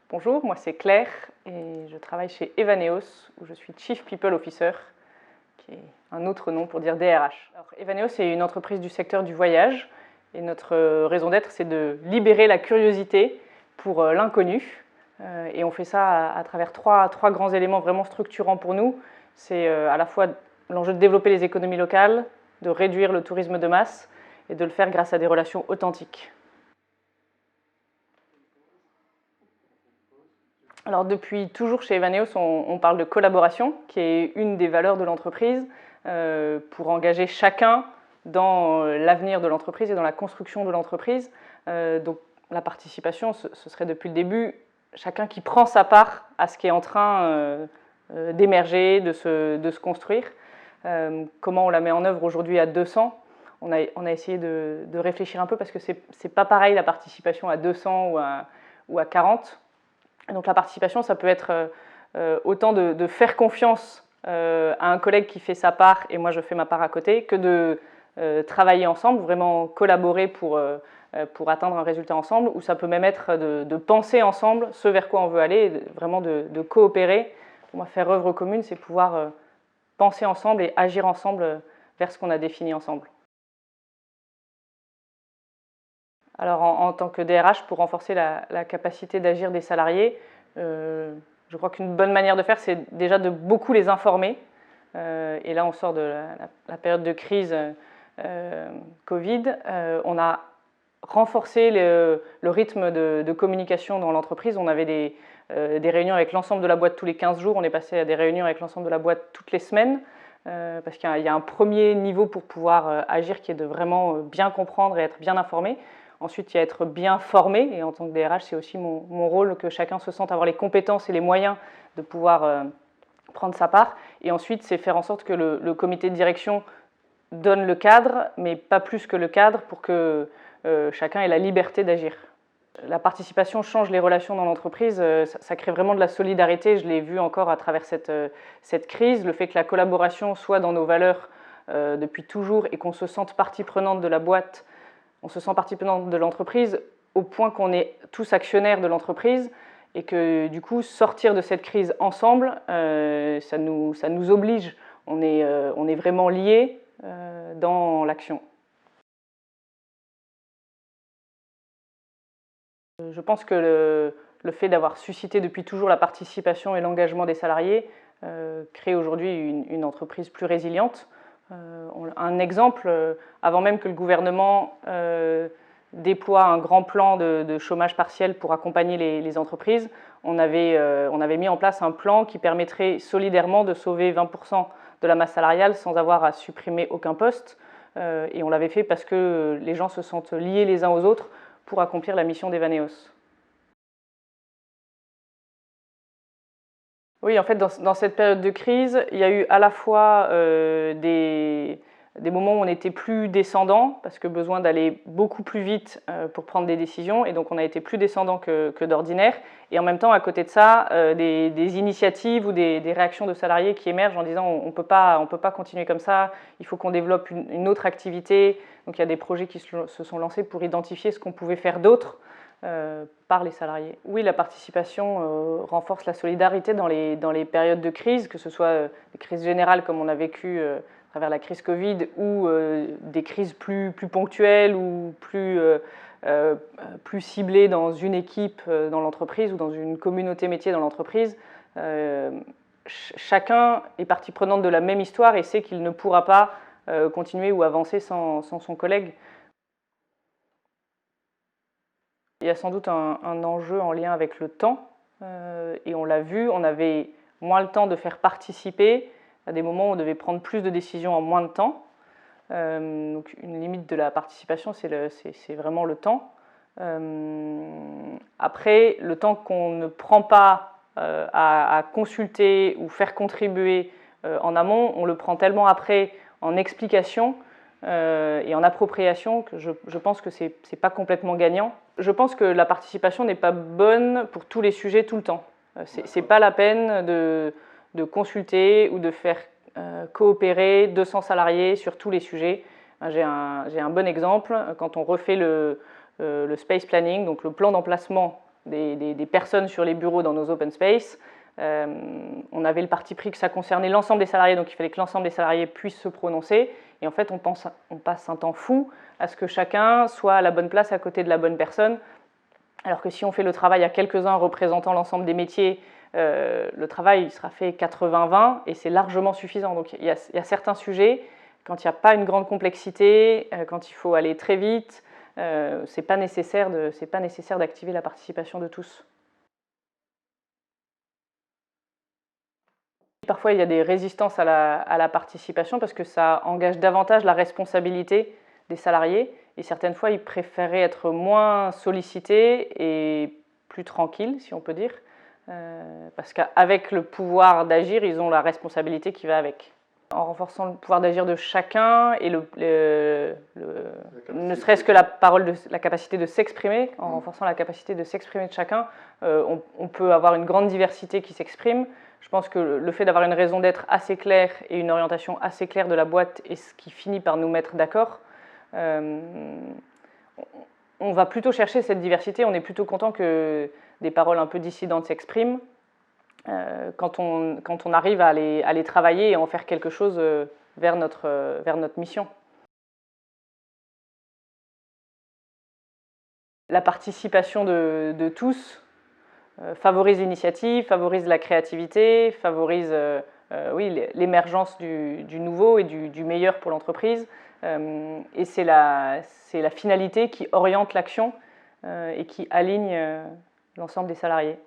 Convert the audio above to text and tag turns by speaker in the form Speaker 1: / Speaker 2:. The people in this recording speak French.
Speaker 1: Bonjour, moi c'est Claire et je travaille chez Evaneos où je suis Chief People Officer, qui est un autre nom pour dire DRH. Alors, Evaneos est une entreprise du secteur du voyage et notre raison d'être c'est de libérer la curiosité pour l'inconnu. Et on fait ça à travers trois grands éléments vraiment structurants pour nous. C'est à la fois l'enjeu de développer les économies locales, de réduire le tourisme de masse et de le faire grâce à des relations authentiques. Alors depuis toujours chez Evaneos, on parle de collaboration, qui est une des valeurs de l'entreprise, pour engager chacun dans l'avenir de l'entreprise et dans la construction de l'entreprise. Donc la participation, ce serait depuis le début chacun qui prend sa part à ce qui est en train d'émerger, de se construire. Comment on la met en œuvre aujourd'hui à 200 ? On a essayé de réfléchir un peu parce que c'est pas pareil la participation à 200 ou à 40. Donc la participation, ça peut être autant de faire confiance à un collègue qui fait sa part et moi je fais ma part à côté, que de travailler ensemble, vraiment collaborer pour atteindre un résultat ensemble, ou ça peut même être de penser ensemble ce vers quoi on veut aller, vraiment de coopérer. Pour moi, faire œuvre commune, c'est pouvoir penser ensemble et agir ensemble vers ce qu'on a défini ensemble. Alors en tant que DRH, pour renforcer la capacité d'agir des salariés, je crois qu'une bonne manière de faire, c'est déjà de beaucoup les informer. Et là, on sort de la période de crise Covid. On a renforcé le rythme de communication dans l'entreprise. On avait des réunions avec l'ensemble de la boîte tous les 15 jours. On est passé à des réunions avec l'ensemble de la boîte toutes les semaines. Parce qu'il y a un premier niveau pour pouvoir agir qui est de vraiment bien comprendre et être bien informé. Ensuite, il y a être bien formé, et en tant que DRH, c'est aussi mon rôle que chacun se sente avoir les compétences et les moyens de pouvoir prendre sa part. Et ensuite, c'est faire en sorte que le comité de direction donne le cadre, mais pas plus que le cadre, pour que chacun ait la liberté d'agir. La participation change les relations dans l'entreprise, ça crée vraiment de la solidarité. Je l'ai vu encore à travers cette crise, le fait que la collaboration soit dans nos valeurs depuis toujours et qu'on se sente partie prenante de la boîte. On se sent partie prenante de l'entreprise au point qu'on est tous actionnaires de l'entreprise et que du coup sortir de cette crise ensemble, ça nous oblige. On est vraiment liés dans l'action. Je pense que le fait d'avoir suscité depuis toujours la participation et l'engagement des salariés crée aujourd'hui une entreprise plus résiliente. Un exemple, avant même que le gouvernement déploie un grand plan de chômage partiel pour accompagner les entreprises, on avait mis en place un plan qui permettrait solidairement de sauver 20% de la masse salariale sans avoir à supprimer aucun poste. Et on l'avait fait parce que les gens se sentent liés les uns aux autres pour accomplir la mission d'Evaneos. Oui, en fait, dans cette période de crise, il y a eu à la fois des moments où on était plus descendant, parce que besoin d'aller beaucoup plus vite pour prendre des décisions, et donc on a été plus descendant que d'ordinaire, et en même temps, à côté de ça, des initiatives ou des réactions de salariés qui émergent en disant on peut pas continuer comme ça, il faut qu'on développe une autre activité. Donc il y a des projets qui se sont lancés pour identifier ce qu'on pouvait faire d'autre par les salariés. Oui, la participation renforce la solidarité dans les périodes de crise, que ce soit des crises générales comme on a vécu à travers la crise Covid, ou des crises plus ponctuelles ou plus ciblées dans une équipe dans l'entreprise ou dans une communauté métier dans l'entreprise. Chacun est partie prenante de la même histoire et sait qu'il ne pourra pas continuer ou avancer sans son collègue. Il y a sans doute un enjeu en lien avec le temps, et on l'a vu, on avait moins le temps de faire participer à des moments où on devait prendre plus de décisions en moins de temps. Donc une limite de la participation, c'est vraiment le temps. Après, le temps qu'on ne prend pas à consulter ou faire contribuer en amont, on le prend tellement après en explication et en appropriation que je pense que c'est pas complètement gagnant. Je pense que la participation n'est pas bonne pour tous les sujets tout le temps. C'est pas la peine de consulter ou de faire coopérer 200 salariés sur tous les sujets. J'ai un bon exemple. Quand on refait le space planning, donc le plan d'emplacement des personnes sur les bureaux dans nos open space. On avait le parti pris que ça concernait l'ensemble des salariés, donc il fallait que l'ensemble des salariés puissent se prononcer. Et en fait, on passe un temps fou à ce que chacun soit à la bonne place à côté de la bonne personne. Alors que si on fait le travail à quelques-uns représentant l'ensemble des métiers, le travail il sera fait 80-20 et c'est largement suffisant. Donc il y a certains sujets, quand il n'y a pas une grande complexité, quand il faut aller très vite, c'est pas nécessaire d'activer la participation de tous. Parfois, il y a des résistances à la participation parce que ça engage davantage la responsabilité des salariés. Et certaines fois, ils préféraient être moins sollicités et plus tranquilles, si on peut dire, parce qu'avec le pouvoir d'agir, ils ont la responsabilité qui va avec. En renforçant le pouvoir d'agir de chacun et ne serait-ce que la capacité de s'exprimer, en renforçant la capacité de s'exprimer de chacun, on peut avoir une grande diversité qui s'exprime. Je pense que le fait d'avoir une raison d'être assez claire et une orientation assez claire de la boîte est ce qui finit par nous mettre d'accord. On va plutôt chercher cette diversité, on est plutôt content que des paroles un peu dissidentes s'expriment quand on arrive à les travailler et à en faire quelque chose vers notre mission. La participation de tous favorise l'initiative, favorise la créativité, favorise l'émergence du nouveau et du meilleur pour l'entreprise. Et c'est la finalité qui oriente l'action et qui aligne l'ensemble des salariés.